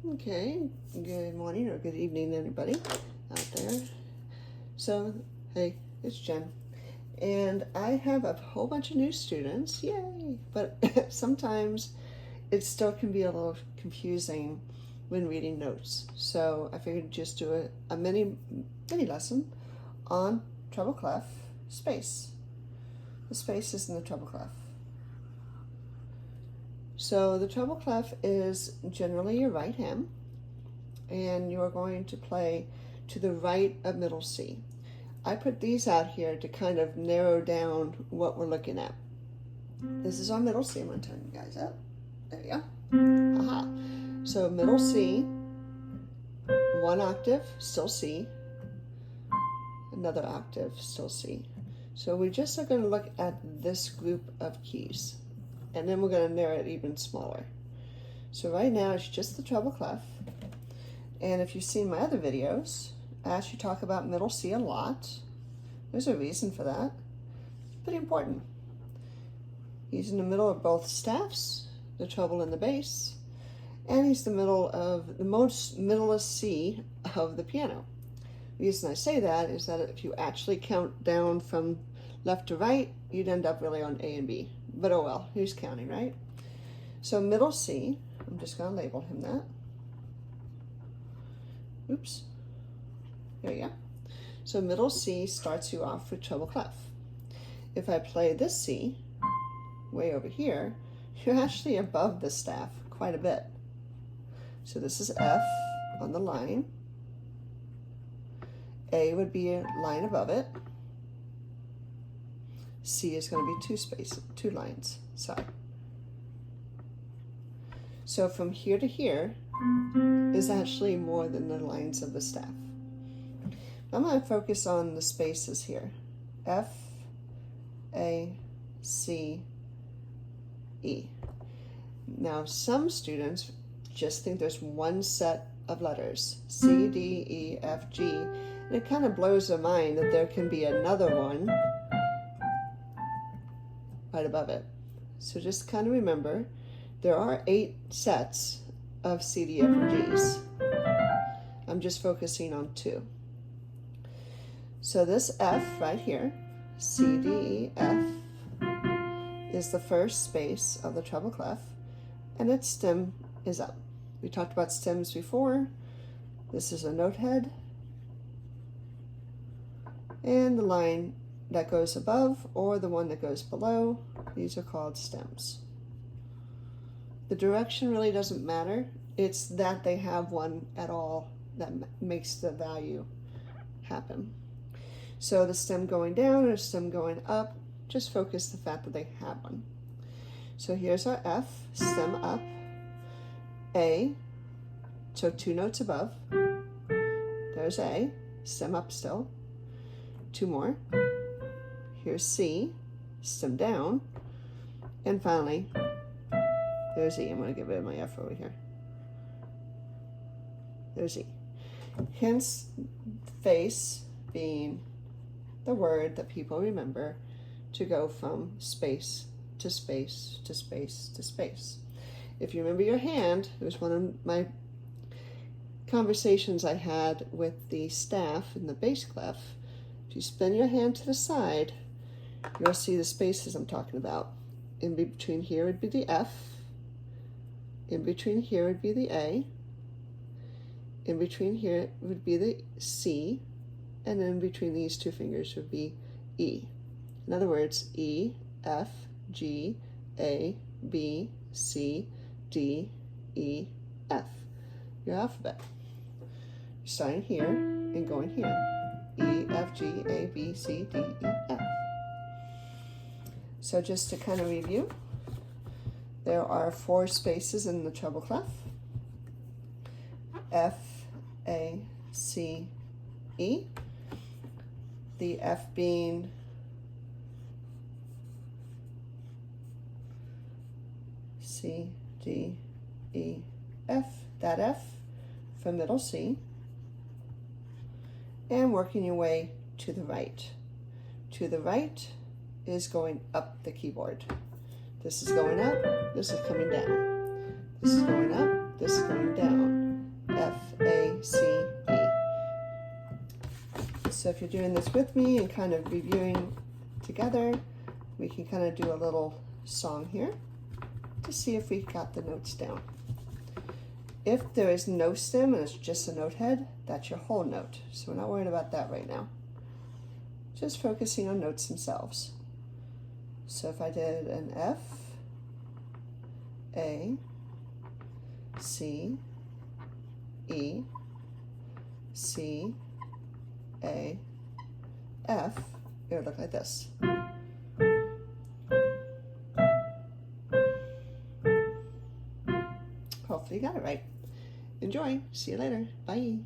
Okay, good morning or good evening, anybody out there. So, hey, it's Jen. And I have a whole bunch of new students, yay! But sometimes it still can be a little confusing when reading notes. So I figured just do a mini lesson on treble clef space. The space is in the treble clef. So the treble clef is generally your right hand, and you're going to play to the right of middle C. I put these out here to kind of narrow down what we're looking at. This is our middle C. I'm going to turn you guys up. There you go. Aha. So middle C, one octave, still C, another octave, still C. So we just are going to look at this group of keys, and then we're going to narrow it even smaller. So right now it's just the treble clef, and if you've seen my other videos, I actually talk about middle C a lot. There's a reason for that. It's pretty important. He's in the middle of both staffs, the treble and the bass, and he's the middle of the most middlest C of the piano. The reason I say that is that if you actually count down from left to right, you'd end up really on A and B. But oh well, who's counting, right? So middle C, I'm just going to label him that. Oops. There you go. So middle C starts you off with treble clef. If I play this C, way over here, you're actually above the staff quite a bit. So this is F on the line. A would be a line above it. C is going to be two lines. Sorry. So from here to here is actually more than the lines of the staff. I'm going to focus on the spaces here. F, A, C, E. Now some students just think there's one set of letters, C, D, E, F, G, and it kind of blows their mind that there can be another one right above it. So just kind of remember, there are 8 sets of C, D, F, and Gs. I'm just focusing on 2. So this F right here, C, D, E, F, is the first space of the treble clef, and its stem is up. We talked about stems before. This is a note head, and the line that goes above or the one that goes below, these are called stems. The direction really doesn't matter. It's that they have one at all that makes the value happen. So the stem going down or stem going up, just focus the fact that they have one. So here's our F, stem up, A, so 2 notes above. There's A, stem up still. 2 more. Here's C, stem down. And finally, there's E. I'm going to get rid of my F over here. There's E. Hence, face being the word that people remember to go from space to space to space to space. If you remember your hand, it was one of my conversations I had with the staff in the bass clef. If you spin your hand to the side, you'll see the spaces I'm talking about. In between here would be the F, in between here would be the A, in between here would be the C, and then between these 2 fingers would be E. In other words, E, F, G, A, B, C, D, E, F. Your alphabet. Starting here and going here. E, F, G, A, B, C, D, E, F. So just to kind of review, there are 4 spaces in the treble clef. F, A, C, E. The F being C, D, E, F. That F from middle C. And working your way to the right. To the right is going up the keyboard. This is going up, this is coming down. This is going up, this is going down. So if you're doing this with me and kind of reviewing together, we can kind of do a little song here to see if we got the notes down. If there is no stem and it's just a note head, that's your whole note. So we're not worried about that right now. Just focusing on notes themselves. So if I did an F, A, C, E, C, A, F, it would look like this. Hopefully you got it right. Enjoy. See you later. Bye.